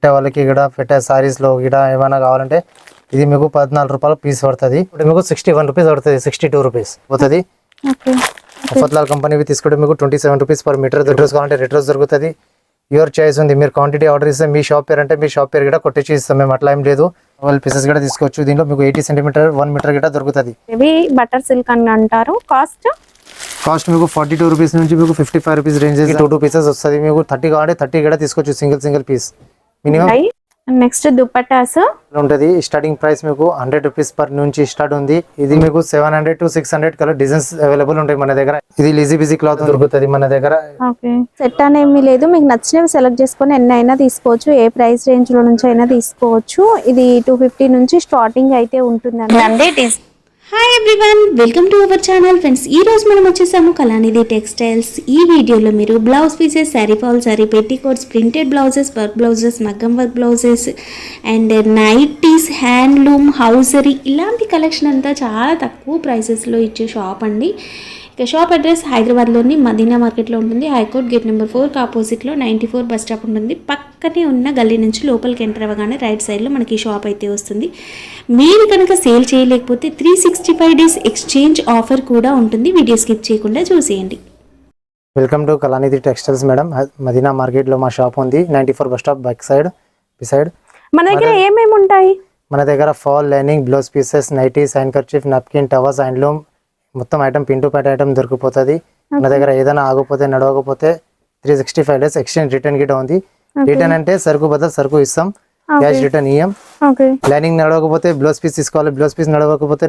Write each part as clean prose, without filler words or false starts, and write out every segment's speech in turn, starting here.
పెట్టే వాళ్ళకి ఇక్కడ పెట్టే సారీస్లో ఇక్కడ ఏమైనా కావాలంటే ఇది మీకు 14 రూపాయలు పీస్ పడుతుంది. ఇప్పుడు మీకు 61 రూపీస్ పడుతుంది, 62 రూపీస్ పోతుంది. మఫత్లాల్ కంపెనీ తీసుకుంటే మీకు 27 రూపీస్ పర్ మీటర్. రెట్రోస్ కావాలంటే రెట్రోస్ దొరుకుతుంది. యువర్ చాయిస్ ఉంది. మీరు క్వాంటిటీ ఆర్డర్ ఇస్తే మీ షాప్ పేరు అంటే మీ షాప్ పేరు కూడా కొట్టించి ఇస్తాం మేము, అట్లా ఏం లేదు. 12 పీసెస్ కూడా తీసుకోవచ్చు. దీంట్లో మీకు 80 సెంటీమీటర్ 1 మీటర్ కూడా దొరుకుతుంది. ఇవి బటర్ సిల్క్ అని అంటారు. కాస్ట్ మీకు 42 రూపీస్ నుంచి మీకు 55 రూపీస్ రేంజ్ 2 పీసెస్ వస్తుంది. మీకు 30 కావాలంటే 30 కూడా తీసుకోవచ్చు, single piece minimum. Next dupattas ఉంటుంది. స్టార్టింగ్ ప్రైస్ మీకు 100 రూపీస్ పర్ నుంచి స్టార్ట్ ఉంది. ఇది మీకు 700 to 600 కలర్ డిజైన్స్ అవైలబుల్ ఉంటాయి మన దగ్గర. ఇది లీజీ బిజీ క్లాత్ దొరుకుతుంది మన దగ్గర. సెట్ అనేమి లేదు, మీకు నచ్చినవి సెలెక్ట్ చేసుకొని ఎన్ని అయినా తీసుకోవచ్చు. ఏ ప్రైస్ రేంజ్ లో నుంచి అయినా తీసుకోవచ్చు. ఇది 250 నుంచి స్టార్టింగ్ అయితే ఉంటుందండి. Hi everyone, welcome to our channel friends. ఈ రోజు మనం వచ్చేసాము కళానిధి టెక్స్టైల్స్. ఈ వీడియోలో మీరు blouse pieces, sari fall, sari petticoats, printed blouses, work blouses, మగ్గం work blouses and nighties, handloom, hosiery ఇలాంటి కలెక్షన్ అంతా చాలా తక్కువ ప్రైసెస్లో ఇచ్చే షాప్ అండి. ఇక షాప్ అడ్రస్ హైదరాబాద్లోని మదీనా మార్కెట్లో ఉంటుంది. హైకోర్ట్ గేట్ నెంబర్ 4కి ఆపోజిట్లో 94 బస్ స్టాప్ ఉంటుంది. పక్కనే ఉన్న గల్లీ నుంచి లోపలికి ఎంటర్ అవ్వగానే రైట్ సైడ్లో మనకి ఈ షాప్ అయితే వస్తుంది. మీరు కనుక సేల్ చేయలేకపోతే 365 డేస్ ఎక్స్చేంజ్ ఆఫర్ కూడా ఉంటుంది. వీడియో స్కిప్ చేయకుండా చూసేయండి. Welcome to Kalanidhi textiles madam. Madina మార్కెట్లో మా షాప్ ఉంది. 94 bus stop back side beside. మన దగ్గర ఏమేమి ఉంటాయి? మన దగ్గర fall, lining, blouse pieces, nighties, handkerchief, napkin, towels, handloom మొత్తం ఐటమ్ పిన్ టు ప్యాట్ ఐటమ్ దొరికిపోతుంది. మన దగ్గర ఏదైనా ఆగకపోతే నడవకపోతే 365 డేస్ ఎక్స్చేంజ్ రిటర్న్ గిట ఉంది. రిటర్న్ అంటే సరుకు బదులు సరుకు ఇస్తాం, క్యాష్ రిటర్న్ ఇయ్యం. లైనింగ్ నడవకపోతే బ్లౌజ్ పీస్ తీసుకోవాలి, బ్లౌజ్ పీస్ నడవకపోతే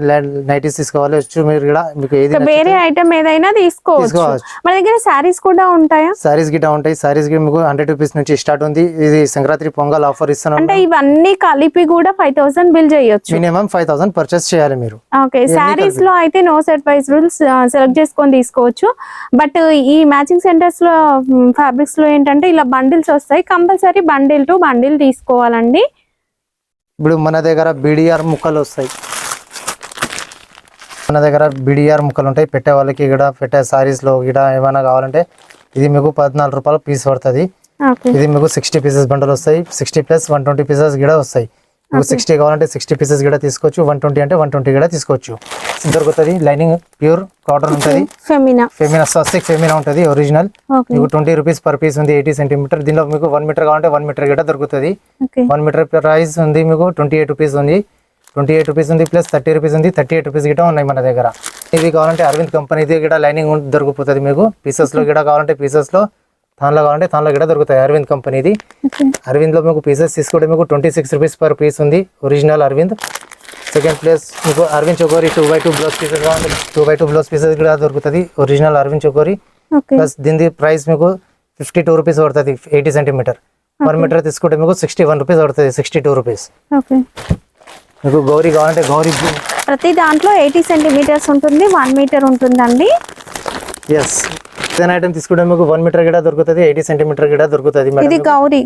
నైటీస్ తీసుకోవాలి. మీరు కూడా మీకు ఏది వేరే ఐటమ్ ఏదైనా తీసుకోవచ్చు. మన దగ్గర సారీస్ కూడా ఉంటాయా? సారీస్ గిట ఉంటాయి. సారీస్ కి మీకు 100 రూపీస్ నుంచి స్టార్ట్ ఉంది. ఇది సంక్రాంతి పొంగల్ ఆఫర్ ఇస్తాను. అంటే ఇవన్నీ కలిపి కూడా 5000 బిల్ చేయొచ్చు. మినిమం 5000 పర్చేస్ చేయాలి మీరు. ఓకే, సారీస్ లో అయితే no set wise rules, select చేసుకొని తీసుకోవచ్చు. బట్ ఈ మ్యాచింగ్ సెంటర్స్ లో ఫ్యాబ్రిక్స్ లో ఏంటంటే ఇలా బండిల్స్ వస్తాయి. కంపల్సరీ బండిల్ టు బండిల్ తీసుకోవాలండి. ఇప్పుడు మన దగ్గర బీడీఆర్ ముక్కలు వస్తాయి. మన దగ్గర బీడీఆర్ ముక్కలు ఉంటాయి. పెట్టే వాళ్ళకి ఇక్కడ పెట్టే సారీస్లో ఇక్కడ ఏమైనా కావాలంటే ఇది మీకు 14 రూపాయలు పీస్ పడుతుంది. ఇది మీకు 60 పీసెస్ బండలు వస్తాయి. 60 ప్లస్ 120 పీసెస్ కూడా వస్తాయి. మీకు 60 కావాలంటే 60 పీసెస్ కూడా తీసుకోవచ్చు. 120 అంటే 120 కూడా తీసుకోవచ్చు. దొరుకుతుంది. లైనింగ్ ప్యూర్ కాటన్ ఉంటుంది. ఫెమినా స్వస్తిక్ ఫెమినా ఉంటుంది ఒరిజినల్. మీకు 20 రూపీస్ పర్ పీస్ ఉంది. 80 సెంటీమీటర్. దీనిలో మీకు 1 మీటర్ కావాలంటే 1 మీటర్ కూడా దొరుకుతుంది. 1 మీటర్ ప్రైస్ ఉంది మీకు 28 రూపీస్ ఉంది. 28 రూపీస్ ఉంది ప్లస్ 30 రూపీస్ ఉంది. 38 రూపీస్ గిట ఉన్నాయి మన దగ్గర. ఇది కావాలంటే అరవింద్ కంపెనీది కూడా లైనింగ్ దొరికిపోతుంది మీకు. పీసెస్లో కూడా కావాలంటే పీసెస్లో, తాన్లో కావాలంటే తాన్లో కూడా దొరుకుతాయి. అరవింద్ కంపెనీది. అరవింద్లో మీకు పీసెస్ తీసుకుంటే మీకు 26 రూపీస్ పర్ పీస్ ఉంది ఒరిజినల్ అరవింద్. సెకండ్ ప్లేస్ మీకు అరవింద్ చోకోరి 2x2 బ్లౌజ్ పీసెస్ కావాలంటే 2x2 బ్లౌజ్ పీసెస్ కూడా దొరుకుతుంది ఒరిజినల్ అరవింద్ చోకోరి. ప్లస్ దీని ప్రైస్ మీకు 52 రూపీస్ పడుతుంది. 80 సెంటీమీటర్ పర్ మీటర్ తీసుకుంటే మీకు 61 రూపీస్ పడుతుంది. 62 రూపీస్. మీకు గౌరీ కావాలంటే గౌరీ ప్రతి దాంట్లో 80 సెంటీమీటర్స్ ఉంటుంది, 1 మీటర్ ఉంటుందండి. ఎస్, ఏదైనా ఐటమ్ తీసుకుంటే మీకు 1 మీటర్ కూడా దొరుకుతుంది, 80 సెంటీమీటర్ కూడా దొరుకుతుంది. ఇది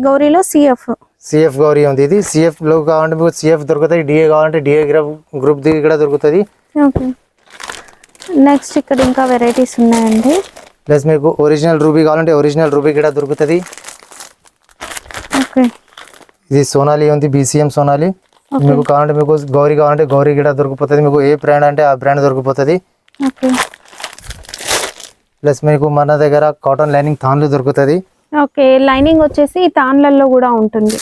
గౌరీలో సిఎఫ్ గౌరీ ఉంది. ఇది సిఎఫ్ లో కావాలంటే మీకు సిఎఫ్ దొరుకుతాయి. డిఏ కావాలంటే డిఏ గ్రూప్ ది కూడా దొరుకుతుంది. నెక్స్ట్ ఇక్కడ ఇంకా వెరైటీస్ ఉన్నాయండి. ప్లస్ మీకు ఒరిజినల్ రూబీ కావాలంటే ఒరిజినల్ రూబీ కూడా దొరుకుతుంది. ఇది సోనాలి ఉంది, బీసీఎం సోనాలి. మీకు కావాలంటే మీకు గౌరీ కావాలంటే గౌరీ కూడా దొరికిపోతుంది. మీకు ఏ బ్రాండ్ అంటే ఆ బ్రాండ్ దొరికిపోతుంది. ప్లస్ మీకు మన దగ్గర కాటన్ లైనింగ్ తాన్లు దొరుకుతుంది. ఓకే, లైనింగ్ వచ్చేసి తాన్లలో కూడా ఉంటుంది.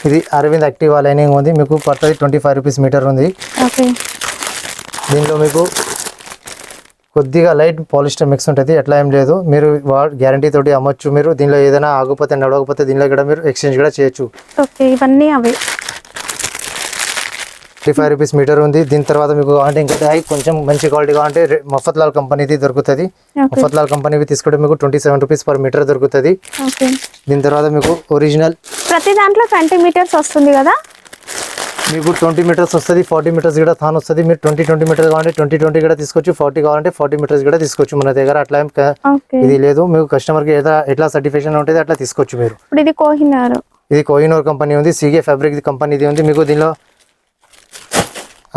ఇది అరవింద్ యాక్టివా లైనింగ్ ఉంది. మీకు పడుతుంది 25 రూపీస్ మీటర్ ఉంది. ఓకే, దీనిలో మీకు కొద్దిగా లైట్ పాలిస్టర్ మిక్స్ ఉంటుంది. ఎట్లా ఏం లేదు, మీరు గ్యారంటీ తోటి అమ్మొచ్చు. మీరు దీనిలో ఏదైనా ఆగకపోతే నడవకపోతే దీనిలో కూడా మీరు ఎక్స్చేంజ్ కూడా చేయొచ్చు. ఓకే, ఇవన్నీ అవే 35 రూపీస్ మీటర్ ఉంది. దీని తర్వాత మీకు కావాలంటే ఇంకా కొంచెం మంచి క్వాలిటీ కావాలంటే మఫత్లాల్ కంపెనీది దొరుకుతుంది. మఫత్లాల్ కంపెనీవి తీసుకుంటే మీకు 27 రూపీస్ పర్ మీటర్ దొరుకుతుంది. దీని తర్వాత మీకు ఒరిజినల్ ప్రతి దాంట్లో 20 మీటర్స్ వస్తుంది కదా. మీకు 20 మీటర్స్ వస్తుంది, 40 మీటర్స్ కూడా తాను వస్తుంది. మీరు 20 మీటర్స్ కావాలంటే 20 కూడా తీసుకోవచ్చు. 40 కావాలంటే 40 మీటర్స్ కూడా తీసుకోవచ్చు. మన దగ్గర అట్లా ఇది లేదు. మీకు కస్టమర్కి ఎట్లా సర్టిఫికేషన్ ఉంటుంది అట్లా తీసుకోవచ్చు మీరు. ఇది కోహినూర్ కంపెనీ ఉంది. సీగే ఫ్యాబ్రిక్ కంపెనీది ఉంది. మీకు దీనిలో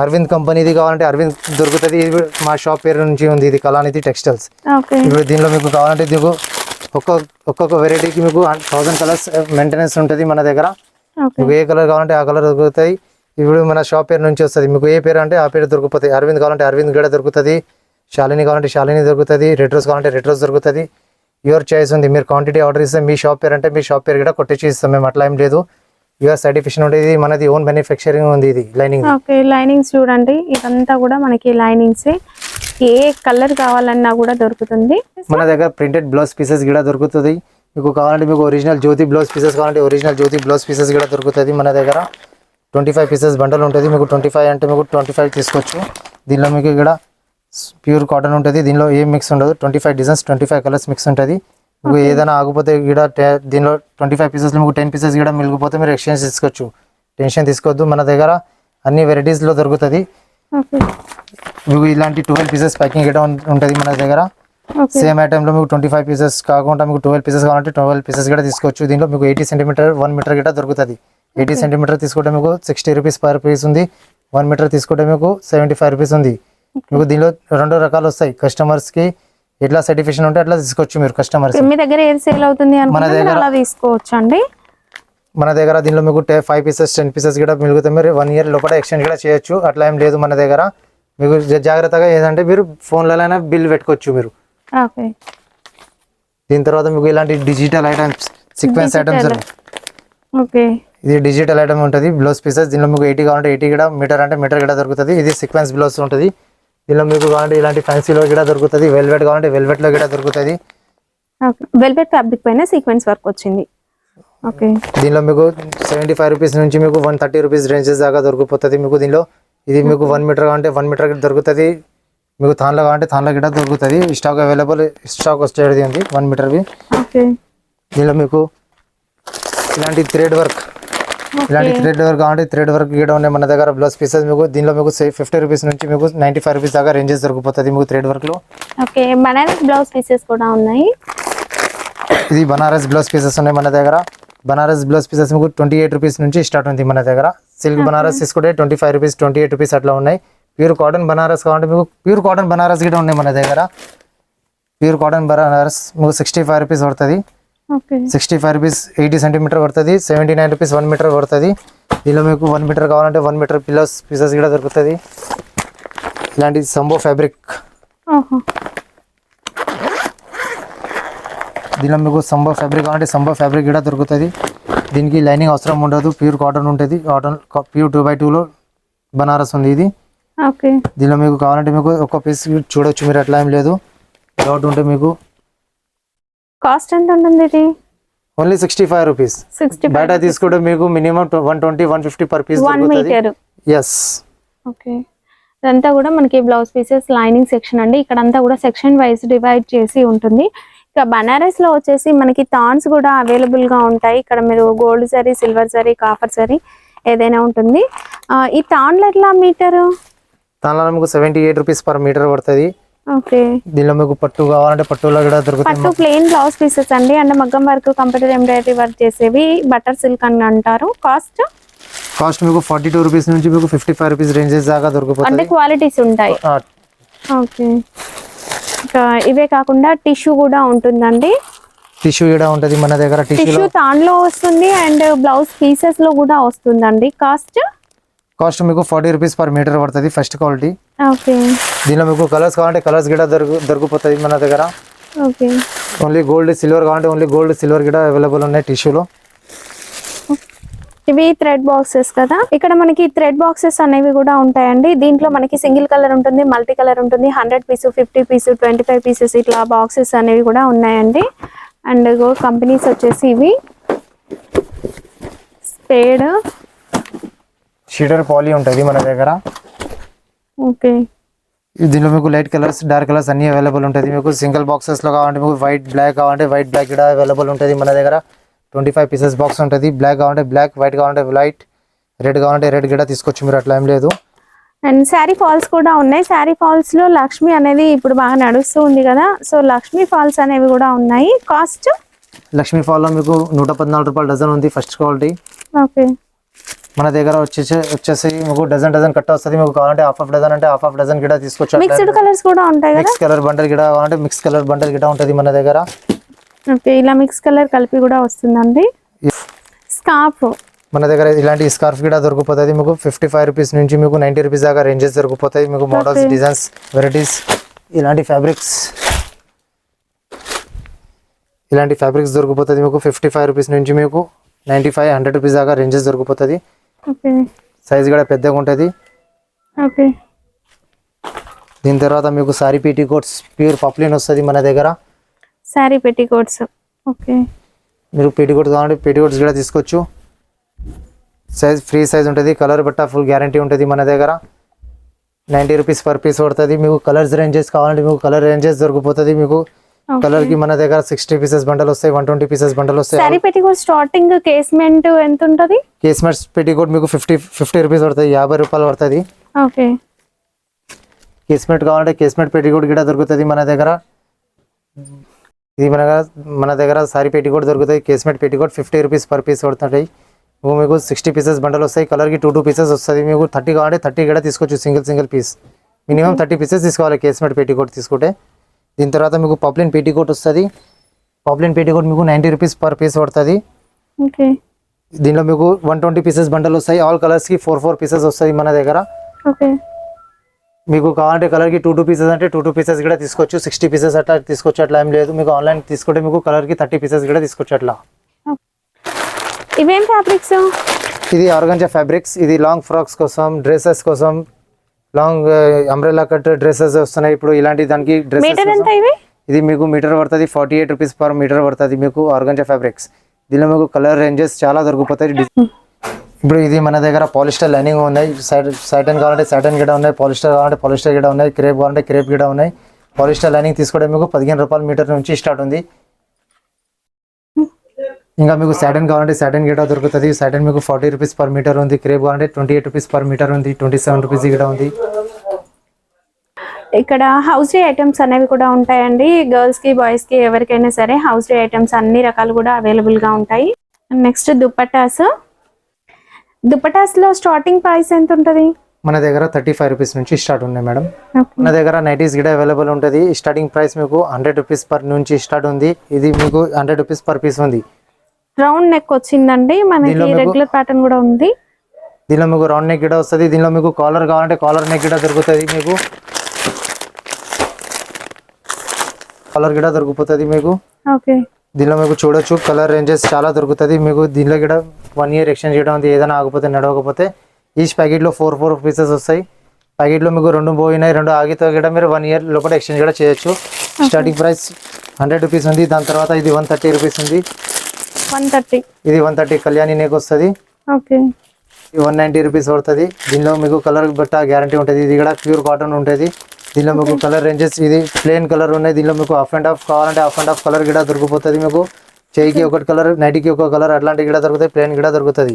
అరవింద్ కంపెనీది కావాలంటే అరవింద్ దొరుకుతుంది. ఇది మా షాప్ పేరు నుంచి ఉంది. ఇది కళానిధి టెక్స్టైల్స్. ఇప్పుడు దీనిలో మీకు కావాలంటే ఒక్కొక్క వెరైటీకి మీకు 1000 కలర్స్ మెయింటెనెన్స్ ఉంటుంది మన దగ్గర. ఓకే మీకు ఏ కలర్ కావాలంటే ఆ కలర్ దొరుకుతాయి. ఇప్పుడు మన షాప్ పేరు నుంచి వస్తుంది, మీకు ఏ పేరు అంటే ఆ పేరు దొరుకుతాయి. అరవింద్ కావాలంటే అరవింద్ కూడా దొరుకుతుంది, శాలిని కావాలంటే శాలిని దొరుకుతుంది, రెట్రోస్ కావాలంటే రెట్రోస్ దొరుకుతుంది. యువర్ చాయిస్ ఉంది. మీరు క్వాంటిటీ ఆర్డర్ ఇస్తే మీ షాప్ పేరు అంటే మీ షాప్ పేరు కూడా కొట్టించి ఇస్తాం మేము, అట్లా ఏం లేదు. యువర్ సర్టిఫికేషన్ ఉంటుంది, మనది ఓన్ మ్యానుఫ్యాక్చరింగ్ ఉంది. ఇది లైనింగ్. ఓకే లైనింగ్స్ చూడండి, ఇదంతా కూడా మనకి లైనింగ్స్. ఏ కలర్ కావాలన్నా కూడా దొరుకుతుంది. మన దగ్గర ప్రింటెడ్ బ్లౌజ్ పీసెస్ కూడా దొరుకుతుంది. మీకు కావాలంటే మీకు ఒరిజినల్ జ్యోతి బ్లౌజ్ పీసెస్ కావాలంటే ఒరిజినల్ జ్యోతి బ్లౌజ్ పీసెస్ కూడా దొరుకుతుంది. మన దగ్గర 25 పీసెస్ బండల్ ఉంటుంది. మీకు 25 అంటే మీకు 25 తీసుకోవచ్చు. దీనిలో మీకు ఇక్కడ ప్యూర్ కాటన్ ఉంటుంది. దీనిలో ఏం మిక్స్ ఉండదు. 25 డిజైన్స్ 25 కలర్స్ మిక్స్ ఉంటుంది. మీకు ఏదైనా ఆగిపోతే ఇక్కడ దీనిలో 25 పీసెస్లో మీకు 10 పీసెస్ కూడా మిగిలిపోతే మీరు ఎక్స్చేంజ్ తీసుకోవచ్చు. టెన్షన్ తీసుకోవద్దు. మన దగ్గర అన్ని వెరైటీస్లో దొరుకుతుంది. మీకు ఇలాంటి 12 పీసెస్ ప్యాకింగ్ కూడా ఉంటుంది మన దగ్గర. సేమ్ ఐటెంలో మీకు 25 పీసెస్ కాకుండా మీకు 12 పీసెస్ కావాలంటే 12 పీసెస్ కూడా తీసుకోవచ్చు. దీనిలో మీకు 80 సెంటీమీటర్ 1 మీటర్ కూడా దొరుకుతుంది. 80 సెంటీమీటర్ తీసుకుంటే మీకు 60 రూపీస్ పర్ పీస్ ఉంది. 1 మీటర్ తీసుకుంటే మీకు 75 రూపీస్ ఉంది. మీకు దీనిలో 2 రకాలు వస్తాయి. కస్టమర్స్కి ఎట్లా సర్టిఫికేషన్ ఉంటే అట్లా తీసుకోవచ్చు మీరు. కస్టమర్స్ మీ దగ్గర ఏది సేల్ అవుతుంది అనుకుంటే అలా తీసుకోవచ్చు అండి. మన దగ్గర దీనిలో మీకు 5 పీసెస్ 10 పీసెస్ కూడా మిగులుతాయి. మీరు 1 ఇయర్ లోపల ఎక్స్చేంజ్ కూడా చేయొచ్చు. అట్లా ఏం లేదు మన దగ్గర. మీకు జాగ్రత్తగా ఏదంటే మీరు ఫోన్లైనా బిల్ పెట్టుకోవచ్చు మీరు. ఓకే దీని తర్వాత మీకు ఇలాంటి digital items sequence items. Okay ఇది డిజిటల్ ఐటమ్ ఉంటుంది. బ్లౌజ్ పీసెస్ దీనిలో మీకు 80 కావాలంటే 80 కూడా, మీటర్ అంటే మీటర్ కూడా దొరుకుతుంది. ఇది సీక్వెన్స్ బ్లౌజ్ ఉంటుంది. దీనిలో మీకు కావాలంటే ఇలాంటి ఫ్యాన్సీలో కూడా దొరుకుతుంది. వెల్వెట్ కావాలంటే వెల్వెట్లో కూడా దొరుకుతుంది. వెల్వెట్ ఫ్యాబ్రిక్ పైన సీక్వెన్స్ వర్క్ వచ్చింది. ఓకే దీనిలో మీకు 75 రూపీస్ నుంచి మీకు 130 రూపీస్ రేంజెస్ దాకా దొరికిపోతుంది మీకు. దీనిలో ఇది మీకు 1 మీటర్ కావాలంటే 1 మీటర్ దొరుకుతుంది. మీకు తాన్లో కావాలంటే తాన్లో కూడా దొరుకుతుంది. స్టాక్ అవైలబుల్ స్టాక్ వచ్చేది ఉంది 1 మీటర్వి. ఓకే దీనిలో మీకు ఇలాంటి థ్రెడ్ వర్క్ కావాలంటే థ్రెడ్ వర్క్ కూడా ఉన్నాయి మన దగ్గర. బ్లౌజ్ పీసెస్ మీకు దీనిలో మీకు 50 రూపీస్ నుంచి మీకు 95 రూపీస్ దాకా రేంజెస్ దొరికిపోతుంది మీకు థ్రెడ్ వర్క్లో. ఓకే బనారస్ బ్లౌజ్ పీసెస్ కూడా ఉన్నాయి. ఇది బనారస్ బ్లౌజ్ పీసెస్ ఉన్నాయి మన దగ్గర. బనారస్ బ్లౌజ్ పీసెస్ మీకు 28 రూపీస్ నుంచి స్టార్ట్ ఉంది మన దగ్గర. సిల్క్ బనారస్ తీసుకుంటే 25 రూపీస్ 28 రూపీస్ అట్లా ఉన్నాయి. ప్యూర్ కాటన్ బనారస్ కావాలంటే మీకు ప్యూర్ కాటన్ బనారస్ కూడా ఉన్నాయి మన దగ్గర. ప్యూర్ కాటన్ బనారస్ మీకు 65 రూపీస్ పడుతుంది. 65 రూపీస్ 80 సెంటీమీటర్ పడుతుంది. 79 రూపీస్ 1 మీటర్ పడుతుంది. దీనిలో మీకు 1 మీటర్ కావాలంటే 1 మీటర్ పిల్లోస్ పీసెస్ కూడా దొరుకుతుంది. ఇలాంటి సంబో ఫ్యాబ్రిక్. దీనిలో మీకు సంబో ఫ్యాబ్రిక్ కావాలంటే సంబో ఫ్యాబ్రిక్ కూడా దొరుకుతుంది. దీనికి లైనింగ్ అవసరం ఉండదు. ప్యూర్ కాటన్ ఉంటుంది. కాటన్ ప్యూర్ 2x2లో బనారస్ ఉంది ఇది. దీనిలో మీకు కావాలంటే మీకు ఒక్క పీస్ చూడొచ్చు మీరు, అట్లా ఏం లేదు. డౌట్ ఉంటే మీకు కాస్ట్ ఎంత ఉంటుంది ఇది? Only 65 rupees. బయట తీసుకుంటే మీకు మినిమం 120-150 పర్ పీస్ దొరుకుతుంది. ఎస్ ఓకే ఇదంతా కూడా మనకి బ్లౌజ్ పీసెస్ లైనింగ్ సెక్షన్ అండి. ఇక్కడ అంతా కూడా సెక్షన్ వైజ్ డివైడ్ చేసి ఉంటుంది. ఇక బనారస్ లో వచ్చేసి మనకి థాన్స్ కూడా అవైలబుల్ గా ఉంటాయి. ఇక్కడ మీరు gold zari, silver zari, copper zari ఏదైనా ఉంటుంది. ఈ తాన్లు ఎట్లా మీటరు? తాన్లో మీకు 78 రూపీస్ పర్ మీటర్ పడుతుంది. ఓకే దీనిలో మీకు పట్టు కావాలంటే పట్టులో కూడా దొరుకుతుంది. పట్టు ప్లెయిన్ బ్లౌజ్ పీసెస్ అండి. అంటే మగ్గం వర్క్, కంప్యూటర్ ఎంబ్రాయిడరీ వర్క్ చేసేవి బటర్ సిల్క్ అని అంటారు. కాస్ట్ మీకు 42 రూపీస్ నుంచి మీకు 55 రూపీస్ రేంజెస్ దాకా దొరుకుతుంది. అంటే క్వాలిటీస్ ఉంటాయి. ఓకే ఇంకా ఇవే కాకుండా టిష్యూ కూడా ఉంటుందండి. టిష్యూ కూడా ఉంటుంది మన దగ్గర. టిష్యూ తాన్లో వస్తుంది అండ్ బ్లౌజ్ పీసెస్ లో కూడా వస్తుందండి. కాస్ట్ మీకు 40 రూపీస్ పర్ మీటర్ పడుతుంది ఫస్ట్ క్వాలిటీ. ఓకే దీనిలో మీకు కలర్స్ కావాలంటే కలర్స్ కూడా దొరికిపోతుంది మన దగ్గర. ఓకే ఓన్లీ గోల్డ్ సిల్వర్ కావాలంటే ఓన్లీ గోల్డ్ సిల్వర్ కూడా అవైలబుల్ ఉన్నాయి టిష్యూలో. ఇవి థ్రెడ్ బాక్సెస్ కదా. ఇక్కడ మనకి థ్రెడ్ బాక్సెస్ అనేవి కూడా ఉంటాయండి. దీంట్లో మనకి సింగిల్ కలర్ ఉంటుంది, మల్టీ కలర్ ఉంటుంది. 100 పీసు, 50 పీసు, 25 పీసెస్ ఇట్లా బాక్సెస్ అనేవి కూడా ఉన్నాయండి. అండ్ కంపెనీస్ వచ్చేసి ఇవి స్పేడ్, షీటర్, పాలీ ఉంటుంది మన దగ్గర. ఓకే దీనిలో మీకు లైట్ కలర్స్, డార్క్ కలర్స్ అన్ని అవైలబుల్ ఉంటుంది. మీకు సింగిల్ బాక్సెస్ లో కావాలంటే మీకు వైట్ బ్లాక్ కావాలంటే వైట్ బ్లాక్ కూడా అవైలబుల్ ఉంటుంది మన దగ్గర. 25 పీసెస్ బాక్స్ ఉంటుంది. బ్లాక్ కావాలంటే బ్లాక్, వైట్ కావాలంటే వైట్, రెడ్ కావాలంటే రెడ్ కూడా తీసుకోవచ్చు మీరు, అట్లా ఏం లేదు. అండ్ శారీ ఫాల్స్ కూడా ఉన్నాయి. శారీ ఫాల్స్ లో లక్ష్మి అనేది ఇప్పుడు బాగా నడుస్తూ ఉంది కదా. సో లక్ష్మి ఫాల్స్ అనేవి కూడా ఉన్నాయి. కాస్ట్ లక్ష్మి ఫాల్ లో మీకు 114 రూపాయలు డజన్ ఉంది ఫస్ట్ క్వాలిటీ. ఓకే మన దగ్గర వచ్చేసి మీకు డజన్ కట్ట వస్తుంది. మీకు కావాలంటే హాఫ్ డజన్ అంటే హాఫ్ డజన్ కూడా తీసుకోవచ్చు. మిక్స్డ్ కలర్స్ కూడా ఉంటాయి కదా. మిక్స్ కలర్ బండల్ కూడా కావాలంటే మిక్స్ కలర్ బండల్ కూడా ఉంటుంది మన దగ్గర. ఓకే, ఇలా మిక్స్ కలర్ కలిపి కూడా వస్తుందండి. స్కార్ఫ్ మన దగ్గర ఇలాంటి స్కార్ఫ్ కూడా దొరికిపోతుంది మీకు 55 రూపీస్ నుంచి మీకు 90 రూపీస్ దాకా రేంజెస్ దొరికిపోతాయి మీకు. మోడల్స్, డిజైన్స్, వెరైటీస్, ఇలాంటి ఫ్యాబ్రిక్స్ దొరికిపోతుంది మీకు 55 రూపీస్ నుంచి మీకు 95, 100 రూపీస్ దాకా రేంజెస్ దొరికిపోతుంది. ఓకే, సైజ్ కూడా పెద్దగా ఉంటుంది. ఓకే, దీని తర్వాత మీకు సారీ పీటీకోట్స్ ప్యూర్ పాప్లిన్ వస్తుంది మన దగ్గర. Sorry petticoats. ఓకే, మీరు పీటీకోట్స్ కావాలంటే పీటీకోట్స్ కూడా తీసుకోవచ్చు. సైజ్ ఫ్రీ సైజ్ ఉంటుంది. కలర్ బట్ట ఫుల్ గ్యారంటీ ఉంటుంది మన దగ్గర. 90 రూపీస్ పర్ పీస్ పడుతుంది మీకు. కలర్స్ రేంజెస్ కావాలంటే మీకు కలర్ రేంజెస్ దొరికిపోతుంది మీకు. కలర్ కి మన దగ్గర 60 పీసెస్ బండల్ వస్తాయి, 120 పీసెస్ బండల్ వస్తాయి. సారీ పెట్టికోట్ స్టార్టింగ్ కేస్మెంట్ ఎంత ఉంటుంది? కేస్మెంట్ పెట్టికోట్ మీకు 50 రూపీస్ పడుతుంది, 50 రూపాయలు పడుతుంది. ఓకే, కేస్మెంట్ కావాలంటే కేస్మెంట్ పెట్టికోట్ కూడా దొరుకుతుంది మన దగ్గర. ఇది మన దగ్గర సారీ పెట్టికోట్ దొరుకుతుంది. Casement petticoat 50 rupees per piece పడుతుంటాయి మీకు. 60 పీసెస్ బండల్ వస్తాయి. కలర్కి 2 పీసెస్ వస్తుంది మీకు. 30 కావాలంటే 30 కూడా తీసుకోవచ్చు. సింగిల్ పీస్ మినిమం 30 పీసెస్ తీసుకోవాలి కేస్మెంట్ పెట్టికోట్ తీసుకుంటే. దీని తర్వాత మీకు పాప్లిన్ పెట్టికోట్ వస్తుంది. పాప్లిన్ పెట్టికోట్ మీకు 90 రూపీస్ పర్ పీస్ పడుతుంది. ఓకే, దీనిలో మీకు 120 పీసెస్ బండల్ వస్తాయి. ఆల్ కలర్స్కి 4 పీసెస్ వస్తుంది మన దగ్గర. ఓకే, మీకు కావాలంటే కలర్కి 2 పీసెస్ అంటే 2 పీసెస్ కూడా తీసుకోవచ్చు. 60 పీసెస్ అట్లా తీసుకోవచ్చు, అట్లా ఏం లేదు. మీకు ఆన్లైన్ తీసుకుంటే మీకు కలర్కి 30 పీసెస్ కూడా తీసుకోవచ్చు అట్లా. ఇవేం ఫ్యాబ్రిక్స్? ఇది ఆర్గంజా ఫ్యాబ్రిక్స్. ఇది లాంగ్ ఫ్రాక్స్ కోసం, డ్రెస్సెస్ కోసం, లాంగ్ అంబ్రెల్లా కట్ డ్రెస్సెస్ వస్తున్నాయి ఇప్పుడు. ఇలాంటి దానికి డ్రెస్సెస్ ఇది మీకు మీటర్ పడుతుంది. 48 రూపీస్ పర్ మీటర్ పడుతుంది మీకు ఆర్గంజా ఫ్యాబ్రిక్స్. దీనిలో మీకు కలర్ రేంజెస్ చాలా దొరికిపోతాయి. ఇప్పుడు ఇది మన దగ్గర పాలిస్టర్ లైనింగ్ ఉన్నాయి. సాటన్ కావాలంటే సాటన్ కూడా ఉన్నాయి. పాలిస్టర్ కావాలంటే పాలిస్టర్ కూడా ఉన్నాయి. క్రేప్ కావాలంటే క్రేప్ కూడా ఉన్నాయి. పాలిస్టర్ లైనింగ్ తీసుకోవడం మీకు 15 రూపాయల మీటర్ నుంచి స్టార్ట్ ఉంది. ఇంకా మీకు సాటన్ కావాలంటే సాటన్ కూడా దొరుకుతుంది. సాటన్ మీకు 40 రూపీస్ పర్ మీటర్ ఉంది. క్రేప్ కావాలంటే 28 రూపీస్ పర్ మీటర్ ఉంది. 27 రూపీస్ కూడా ఉంది. ఇక్కడ హౌస్ ఐటమ్స్ అనేవి కూడా ఉంటాయండి. గర్ల్స్ కి, బాయ్స్ కి ఎవరికైనా సరే హౌస్ ఐటమ్స్ అన్ని రకాలు కూడా అవైలబుల్ గా ఉంటాయి. నెక్స్ట్ దుపటాస్ లో స్టార్టింగ్ ప్రైస్ ఎంత ఉంటుంది? మన దగ్గర 35 రూపీస్ నుంచి స్టార్ట్ ఉన్నాయి మేడం. మన దగ్గర నైటీస్ కూడా అవైలబుల్ ఉంటుంది. స్టార్టింగ్ ప్రైస్ మీకు 100 రూపీస్ పర్ నుంచి స్టార్ట్ ఉంది. ఇది మీకు 100 రూపీస్ పర్ పీస్ ఉంది. రౌండ్ నెక్ వచ్చిందండి మనకి. రెగ్యులర్ ప్యాటర్న్ కూడా ఉంది. దీనిలో మీకు రౌండ్ నెక్ కూడా వస్తుంది. దీనిలో మీకు కాలర్ కావాలంటే కాలర్ నెక్ కూడా దొరుకుతుంది మీకు. కాలర్ కూడా దొరికిపోతుంది మీకు. ఓకే, దీనిలో మీకు చూడొచ్చు కలర్ రేంజెస్ చాలా దొరుకుతుంది మీకు. దీనిలో కూడా 1 ఇయర్ ఎక్స్చేంజ్ చేయడం ఉంది. ఏదైనా ఆగిపోతే నడవకపోతే ఈచ్ ప్యాకెట్లో 4 పీసెస్ వస్తాయి. ప్యాకెట్లో మీకు 2 పోయినాయి, 2 ఆగితే కూడా మీరు 1 ఇయర్ లోపల ఎక్స్చేంజ్ కూడా చేయొచ్చు. స్టార్టింగ్ ప్రైస్ 100 రూపీస్ ఉంది. దాని తర్వాత ఇది 130 రూపీస్ ఉంది. 130 ఇది 130 కళ్యాణి నెక్ వస్తుంది. ఓకే, 190 రూపీస్ పడుతుంది. దీనిలో మీకు కలర్ బట్ట గ్యారంటీ ఉంటుంది. ఇది కూడా ప్యూర్ కాటన్ ఉంటుంది. దీనిలో మీకు కలర్ రేంజెస్ ఇది ప్లెయిన్ కలర్ ఉన్నాయి. దీనిలో మీకు హాఫ్ అండ్ హాఫ్ కావాలంటే హాఫ్ అండ్ హాఫ్ కలర్ కూడా దొరికిపోతుంది మీకు. చేయికి ఒకటి కలర్, నైట్కి ఒక కలర్ అట్లాంటివి కూడా దొరుకుతాయి. ప్లెయిన్ కూడా దొరుకుతుంది.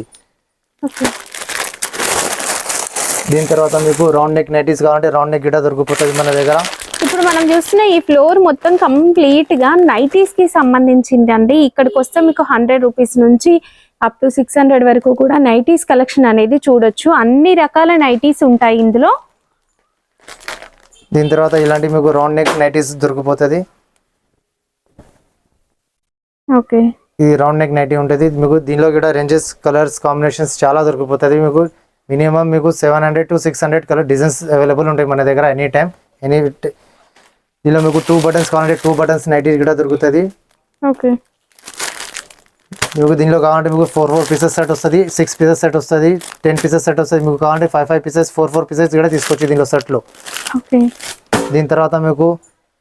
దీని తర్వాత మీకు రౌండ్ నెక్ నైటీస్ కావాలంటే రౌండ్ నెక్ కూడా దొరికిపోతుంది మన దగ్గర. ఇప్పుడు మనం చూస్తున్న ఈ ఫ్లోర్ మొత్తం కంప్లీట్ గా నైటీస్ కి సంబంధించింది అండి. ఇక్కడికి వస్తే మీకు 100 రూపీస్ నుంచి అప్ టు 600 వరకు కూడా నైటీస్ కలెక్షన్ అనేది చూడొచ్చు. అన్ని రకాల నైటీస్ ఉంటాయి ఇందులో. దీని తర్వాత ఇలాంటి మీకు రౌండ్ నెక్ నైటీస్ దొరికిపోతుంది. ఓకే, ఇది రౌండ్ నెక్ నైటీ ఉంటుంది మీకు. దీనిలో కూడా రేంజెస్, కలర్స్, కాంబినేషన్స్ చాలా దొరికిపోతుంది మీకు. మినిమం మీకు 700 to 600 కలర్ డిజైన్స్ అవైలబుల్ ఉంటాయి మన దగ్గర ఎనీ టైం. దీనిలో మీకు 2 బటన్స్ కావాలంటే 2 బటన్స్ నైటీస్ కూడా దొరుకుతుంది. ఓకే, మీకు దీనిలో కావాలంటే మీకు 4 పీసెస్ సెట్ వస్తుంది, 6 పీసెస్ సెట్ వస్తుంది, 10 పీసెస్ సెట్ వస్తుంది. మీకు కావాలంటే 5 పీసెస్, 4 పీసెస్ కూడా తీసుకోవచ్చు దీనిలో సెట్లో. ఓకే, దీని తర్వాత మీకు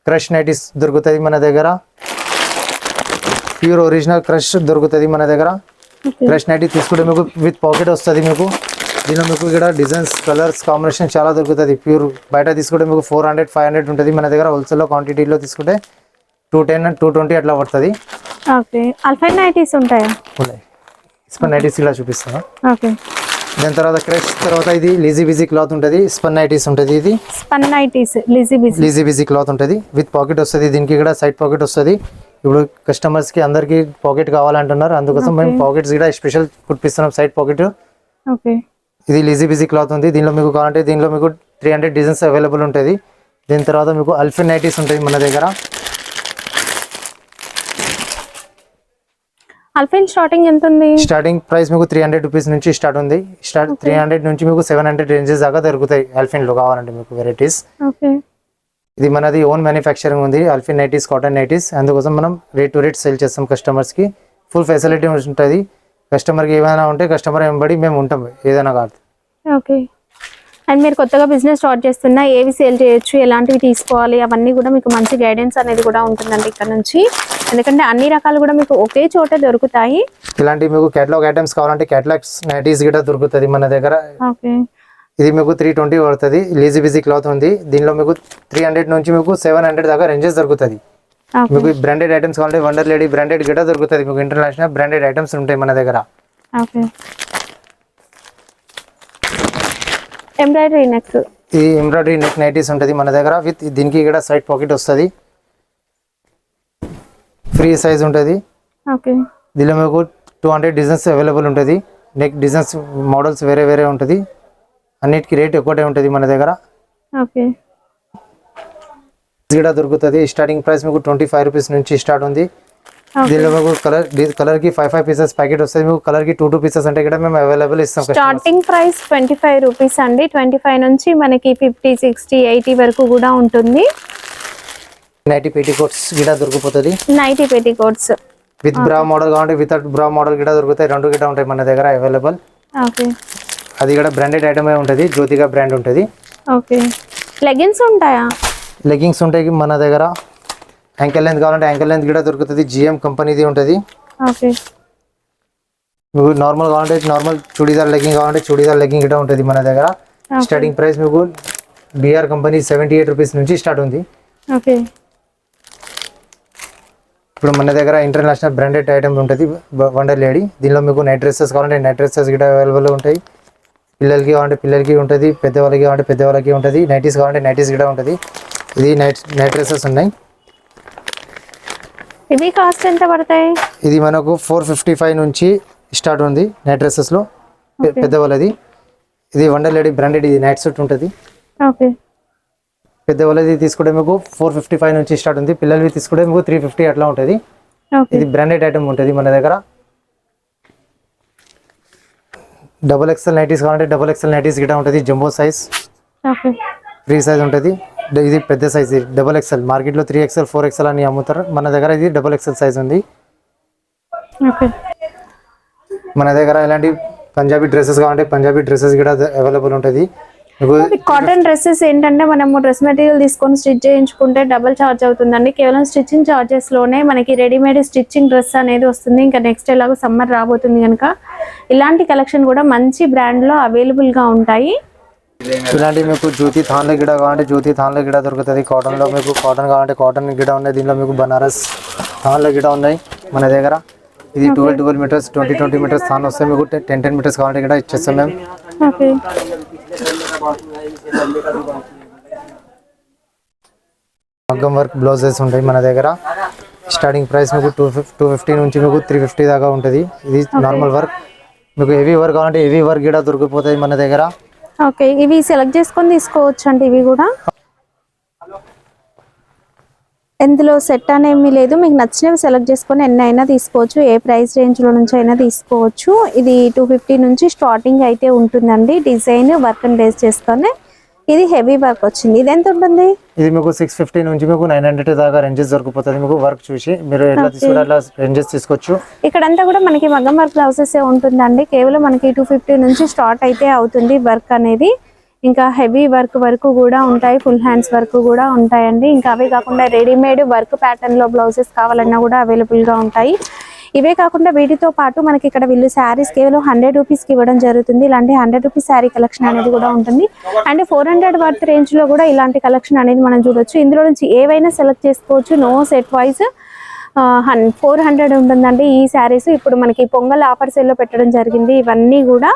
క్రష్ నైటీస్ దొరుకుతుంది మన దగ్గర. ప్యూర్ ఒరిజినల్ క్రష్ దొరుకుతుంది మన దగ్గర. క్రష్ నైటీ తీసుకుంటే మీకు విత్ పాకెట్ వస్తుంది మీకు. దీనిలో మీకు ఇక్కడ డిజైన్స్, కలర్స్, కాంబినేషన్ చాలా దొరుకుతుంది. ప్యూర్ బయట తీసుకుంటే మీకు 400, 500 ఉంటుంది. మన దగ్గర హోల్సేల్లో క్వాంటిటీలో తీసుకుంటే 210 and 220 అట్లా పడుతుంది. ఓకే, అల్ఫైన్ నైటీస్ ఉంటాయా? ఉన్నాయి. స్పన్ నైటీస్ ఇలా చూపిస్తాను. ఓకే, దాని తర్వాత క్రష్ తర్వాత ఇది లీజీ బిజీ క్లాత్ ఉంటుంది. స్పన్ నైటీస్ ఉంటుంది. ఇది spun nighties Lizzie busy cloth ఉంటుంది. విత్ పాకెట్ వస్తుంది. దీనికి కూడా సైడ్ పాకెట్ వస్తుంది. ఇప్పుడు కస్టమర్స్ కి అందరికి పాకెట్ కావాలంటున్నారు, అందుకోసం మేము పాకెట్స్ కూడా స్పెషల్ కుట్టిస్తున్నాం సైడ్ పాకెట్. ఓకే, ఇది లీజీ బిజీ క్లాత్ ఉంది. దీనిలో మీకు కావాలంటే దీనిలో మీకు 300 డిజైన్స్ అవైలబుల్ ఉంటుంది. దీని తర్వాత మీకు అల్ఫిన్ నైటీస్ ఉంటుంది మన దగ్గర. అల్ఫైన్ స్టార్టింగ్ ఎంత ఉంది? స్టార్టింగ్ ప్రైస్ మీకు 300 రూపీస్ నుంచి స్టార్ట్ ఉంది. 300 నుంచి మీకు 700 రేంజెస్ దాకా దొరుకుతాయి అల్ఫైన్ లో కావాలంటే మీకు వెరైటీస్. ఓకే. ఇది మనది ఓన్ మ్యానుఫ్యాక్చరింగ్ ఉంది అల్ఫైన్ నైటీస్, కాటన్ నైటీస్. అందుకోసం మనం రేట్ టు రేట్ సేల్ చేస్తాం కస్టమర్స్ కి. ఫుల్ ఫెసిలిటీ ఉంటుంది. కస్టమర్కి ఏమైనా ఉంటే కస్టమర్ వెంబడి మేము ఉంటాం ఏదైనా కాదు. ఓకే. అండ్ మీరు కొత్తగా బిజినెస్ స్టార్ట్ చేస్తున్నా ఏవి సేల్ చేయొచ్చు, ఎలాంటివి తీసుకోవాలి, అవన్నీ కూడా మీకు మంచి గైడెన్స్ అనేది కూడా ఉంటుందండి ఇక్కడ నుంచి. ఎందుకంటే అన్ని రకాలు కూడా మీకు ఒకే చోట దొరుకుతాయి. ఇలాంటి మీకు కేటలాగ్ ఐటమ్స్ కావాలంటే కేటలాగ్స్ నైటీస్ కూడా దొరుకుతుంది మన దగ్గర. ఓకే. ఇది మీకు 320 పడుతుంది. లేజీ బిజీ క్లాత్ ఉంది. దీనిలో మీకు 300 నుంచి మీకు 700 దాకా రేంజెస్ దొరుకుతుంది. మీకు బ్రాండెడ్ ఐటమ్స్ కావాలంటే వండర్ లేడీ బ్రాండెడ్ గిట దొరుకుతుంది. మీకు ఇంటర్నేషనల్ బ్రాండెడ్ ఐటమ్స్ ఉంటాయి మన దగ్గర. ఓకే. ఎంబ్రాయిడరీ నెక్, ఈ ఎంబ్రాయిడరీ నెక్ నైటీస్ ఉంటుంది మన దగ్గర. విత్ దీనికి కూడా సైడ్ పాకెట్ వస్తుంది. ఫ్రీ సైజ్ ఉంటుంది. ఓకే. దీనిలో మీకు 200 డిజైన్స్ అవైలబుల్ ఉంటుంది. నెక్ డిజైన్స్ మోడల్స్ వేరే వేరే ఉంటుంది. అన్నిటికీ రేట్ ఒకటే ఉంటుంది మన దగ్గర. ఓకే. కూడా దొరుకుతుంది. స్టార్టింగ్ ప్రైస్ మీకు 25 రూపీస్ నుంచి స్టార్ట్ ఉంది. దీనిలో మీకు కలర్ కి 5 పీసెస్ ప్యాకెట్ వస్తుంది. మీకు కలర్ కి 2 పీసెస్ అంటే కూడా మేము అవైలబుల్ ఇస్తాం. స్టార్టింగ్ ప్రైస్ 25 రూపీస్ అండి. 25 నుంచి మనకి 50, 60, 80 వరకు కూడా ఉంటుంది. నైటీ పెట్టికోట్స్ కూడా దొరికిపోతుంది. నైటీ పెట్టికోట్స్ విత్ బ్రా మోడల్ కావాలంటే వితౌట్ బ్రా మోడల్ కూడా దొరుకుతాయి. రెండు గిట ఉంటాయి మన దగ్గర అవైలబుల్. ఓకే. అది కూడా బ్రాండెడ్ ఐటమ్ ఉంటుంది. జ్యోతిగా బ్రాండ్ ఉంటుంది. ఓకే. లెగిన్స్ ఉంటాయా? లెగ్గింగ్స్ ఉంటాయి మన దగ్గర. యాంకిల్ లెంత్ కావాలంటే యాంకిల్ లెంత్ కూడా దొరుకుతుంది. జిఎం కంపెనీది ఉంటుంది. ఓకే. మీకు నార్మల్ కావాలంటే నార్మల్ చుడీదార్ లెగ్గింగ్ కావాలంటే చుడీదార్ లెగ్గింగ్ కూడా ఉంటుంది మన దగ్గర. స్టార్టింగ్ ప్రైస్ మీకు బిఆర్ కంపెనీ 78 రూపీస్ నుంచి స్టార్ట్ ఉంది. ఓకే. ఇప్పుడు మన దగ్గర ఇంటర్నేషనల్ బ్రాండెడ్ ఐటమ్ ఉంటుంది వండర్ లేడీ. దీనిలో మీకు నైట్ డ్రెస్సెస్ కావాలంటే నైట్ డ్రెస్సెస్ కూడా అవైలబుల్ ఉంటాయి. పిల్లలకి కావాలంటే పిల్లలకి ఉంటుంది. పెద్దవాళ్ళకి కావాలంటే పెద్దవాళ్ళకి ఉంటుంది. నైటీస్ కావాలంటే నైటీస్ కూడా ఉంటుంది. ఇది నైట్ డ్రెస్సెస్ ఉన్నాయి. ఇవి కాస్ట్ ఎంత పడతాయి? ఇది మనకు 455 నుంచి స్టార్ట్ ఉంది నైట్ డ్రెస్సెస్లో పెద్దవాళ్ళది. ఇది వండర్ లేడీ బ్రాండెడ్. ఇది నైట్ సూట్ ఉంటుంది. ఓకే. పెద్దవాళ్ళది తీసుకుంటే మీకు 455 నుంచి స్టార్ట్ ఉంది. పిల్లలవి తీసుకుంటే మీకు 350 అట్లా ఉంటుంది. ఇది బ్రాండెడ్ ఐటమ్ ఉంటుంది మన దగ్గర. XXL నైటీస్ కావాలంటే XXL నైటీస్ గిట ఉంటుంది. జంబో సైజ్ ఫ్రీ సైజ్ ఉంటుంది. ఇది పెద్ద సైజ్ XXL. మార్కెట్లో 3XL 4XL అని అమ్ముతారు. మన దగ్గర ఇది XXL సైజ్ ఉంది. మన దగ్గర ఇలాంటి పంజాబీ డ్రెస్సెస్ కావాలంటే పంజాబీ డ్రెస్సెస్ కూడా అవైలబుల్ ఉంటుంది. కాటన్ డ్రెస్సెస్ ఏంటంటే మనము డ్రెస్ మెటీరియల్ తీసుకొని స్టిచ్ చేయించుకుంటే డబుల్ ఛార్జ్ అవుతుందండి. కేవలం స్టిచ్చింగ్ ఛార్జెస్ లోనే మనకి రెడీమేడ్ స్టిచ్చింగ్ డ్రెస్ అనేది వస్తుంది. ఇంకా నెక్స్ట్ ఎలాగో సమ్మర్ రాబోతుంది కనుక ఇలాంటి కలెక్షన్ కూడా మంచి బ్రాండ్ లో అవైలబుల్ గా ఉంటాయి. ఇలాంటి మీకు జ్యోతి థాన్ల గిడ కావాలంటే జ్యోతి థాన్ల గిడ దొరుకుతుంది. కాటన్ లో మీకు కాటన్ కావాలంటే కాటన్ గిడ ఉన్నాయి. దీనిలో మీకు బనారస్ థాన్ల గిడ ఉన్నాయి మన దగ్గర. ఇది 12 మీటర్స్ 20 మీటర్స్ థాన్ వస్తాయి. మీకు 10 మీటర్స్ కావాలంటే గిడ ఇచ్చేస్తాం మేము. మగ్గం వర్క్ బ్లౌజెస్ ఉంటాయి మన దగ్గర. స్టార్టింగ్ ప్రైస్ మీకు 250 నుంచి మీకు 350 దాకా ఉంటుంది. ఇది నార్మల్ వర్క్. మీకు హెవీ వర్క్ కావాలంటే హెవీ వర్క్ కూడా దొరికిపోతాయి మన దగ్గర. ఓకే. ఇవి సెలెక్ట్ చేసుకొని తీసుకోవచ్చు అండి. ఇవి కూడా ఎందులో సెట్ అనేమి లేదు. మీకు నచ్చినవి సెలెక్ట్ చేసుకొని ఎన్ని అయినా తీసుకోవచ్చు. ఏ ప్రైస్ రేంజ్ లో నుంచి అయినా తీసుకోవచ్చు. ఇది 250 నుంచి స్టార్టింగ్ అయితే ఉంటుందండి. డిజైన్ వర్క్ బేస్ చేసుకొని ఇది హెవీ వర్క్ వచ్చింది. ఇది ఎంత ఉంటుంది? ఇది మీకు 650 నుంచి మీకు 900 దాకా రేంజెస్ దొరికిపోతుంది. మీకు వర్క్ చూసి మీరు ఎట్లా తీసుకుంటే అట్లా రేంజెస్ తీసుకోవచ్చు. ఇక్కడంతా కూడా మనకి మగ్గం వర్క్ బ్లౌజెస్ ఉంటుందండి. కేవలం మనకి 250 నుంచి స్టార్ట్ అయితే అవుతుంది వర్క్ అనేది. ఇంకా హెవీ వర్క్ వరకు కూడా ఉంటాయి. ఫుల్ హ్యాండ్స్ వర్క్ కూడా ఉంటాయండి. ఇంకా అవే కాకుండా రెడీమేడ్ వర్క్ ప్యాటర్న్ లో బ్లౌజెస్ కావాలన్నా కూడా అవైలబుల్ గా ఉంటాయి. ఇవే కాకుండా వీటితో పాటు మనకి ఇక్కడ వీళ్ళు శారీస్ కేవలం 100 రూపీస్కి ఇవ్వడం జరుగుతుంది. ఇలాంటి 100 రూపీస్ శారీ కలెక్షన్ అనేది కూడా ఉంటుంది. అండ్ 400 వర్త్ రేంజ్ లో కూడా ఇలాంటి కలెక్షన్ అనేది మనం చూడొచ్చు. ఇందులో నుంచి ఏవైనా సెలెక్ట్ చేసుకోవచ్చు. నో సెట్ వైజ్ 400 ఉంటుందండి ఈ శారీస్. ఇప్పుడు మనకి పొంగల్ ఆఫర్ సేల్ లో పెట్టడం జరిగింది. ఇవన్నీ కూడా